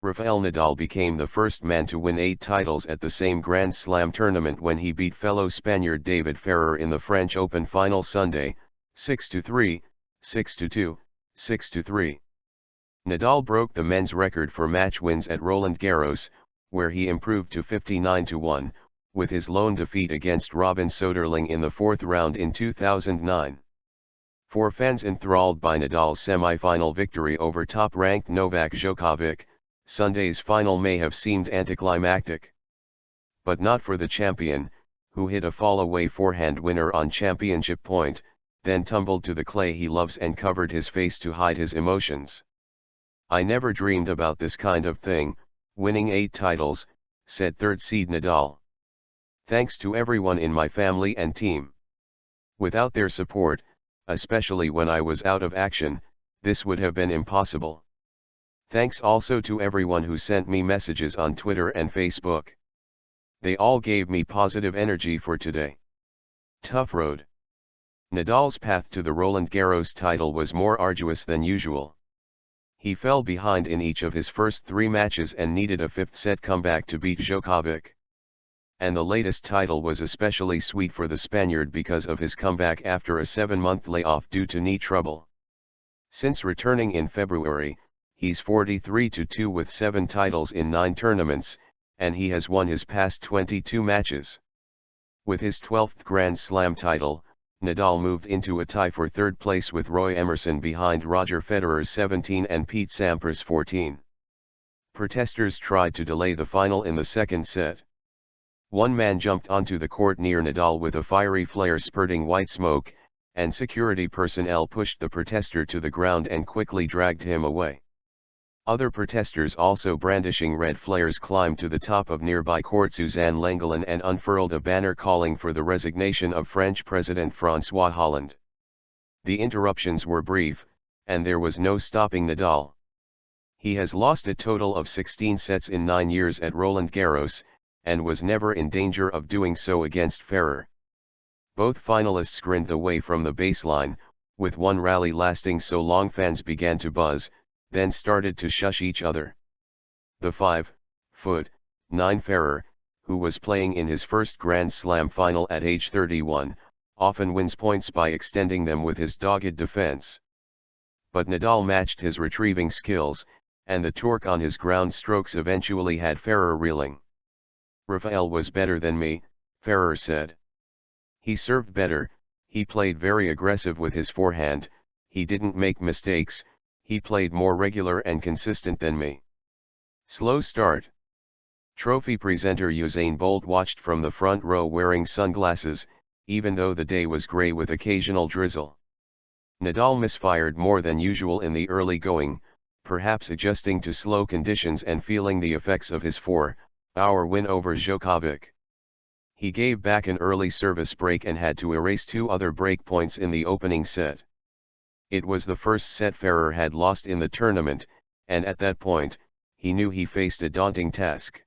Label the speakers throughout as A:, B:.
A: Rafael Nadal became the first man to win 8 titles at the same Grand Slam tournament when he beat fellow Spaniard David Ferrer in the French Open final Sunday, 6-3, 6-2, 6-3. Nadal broke the men's record for match wins at Roland Garros, where he improved to 59-1, with his lone defeat against Robin Soderling in the fourth round in 2009. For fans enthralled by Nadal's semi-final victory over top-ranked Novak Djokovic, Sunday's final may have seemed anticlimactic. But not for the champion, who hit a fall-away forehand winner on championship point, then tumbled to the clay he loves and covered his face to hide his emotions. "I never dreamed about this kind of thing, winning 8 titles," said third seed Nadal. "Thanks to everyone in my family and team. Without their support, especially when I was out of action, this would have been impossible. Thanks also to everyone who sent me messages on Twitter and Facebook. They all gave me positive energy for today." Tough road. Nadal's path to the Roland Garros title was more arduous than usual. He fell behind in each of his first 3 matches and needed a 5th-set comeback to beat Djokovic. And the latest title was especially sweet for the Spaniard because of his comeback after a 7-month layoff due to knee trouble. Since returning in February, he's 43-2 with 7 titles in 9 tournaments, and he has won his past 22 matches. With his 12th Grand Slam title, Nadal moved into a tie for third place with Roy Emerson behind Roger Federer's 17 and Pete Sampras' 14. Protesters tried to delay the final in the second set. One man jumped onto the court near Nadal with a fiery flare spurting white smoke, and security personnel pushed the protester to the ground and quickly dragged him away. Other protesters also brandishing red flares climbed to the top of nearby court Suzanne Lenglen and unfurled a banner calling for the resignation of French President François Hollande. The interruptions were brief, and there was no stopping Nadal. He has lost a total of 16 sets in 9 years at Roland Garros, and was never in danger of doing so against Ferrer. Both finalists grinned away from the baseline, with one rally lasting so long fans began to buzz, then started to shush each other. The 5'9" Ferrer, who was playing in his first Grand Slam final at age 31, often wins points by extending them with his dogged defense. But Nadal matched his retrieving skills, and the torque on his ground strokes eventually had Ferrer reeling. "Rafael was better than me," Ferrer said. "He served better, he played very aggressive with his forehand, he didn't make mistakes, he played more regular and consistent than me. Slow start." Trophy presenter Usain Bolt watched from the front row wearing sunglasses, even though the day was grey with occasional drizzle. Nadal misfired more than usual in the early going, perhaps adjusting to slow conditions and feeling the effects of his 4-hour win over Djokovic. He gave back an early service break and had to erase 2 other break points in the opening set. It was the first set Ferrer had lost in the tournament, and at that point, he knew he faced a daunting task.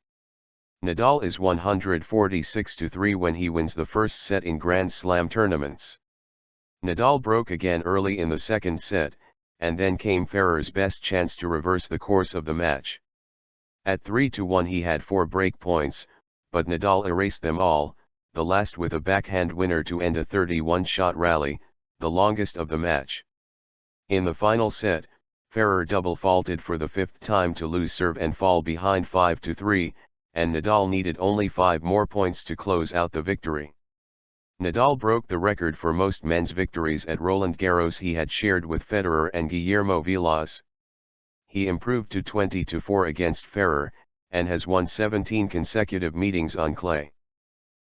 A: Nadal is 146-3 when he wins the first set in Grand Slam tournaments. Nadal broke again early in the second set, and then came Ferrer's best chance to reverse the course of the match. At 3-1 he had 4 break points, but Nadal erased them all, the last with a backhand winner to end a 31-shot rally, the longest of the match. In the final set, Ferrer double faulted for the 5th time to lose serve and fall behind 5-3, and Nadal needed only 5 more points to close out the victory. Nadal broke the record for most men's victories at Roland Garros he had shared with Federer and Guillermo Vilas. He improved to 20-4 against Ferrer, and has won 17 consecutive meetings on clay.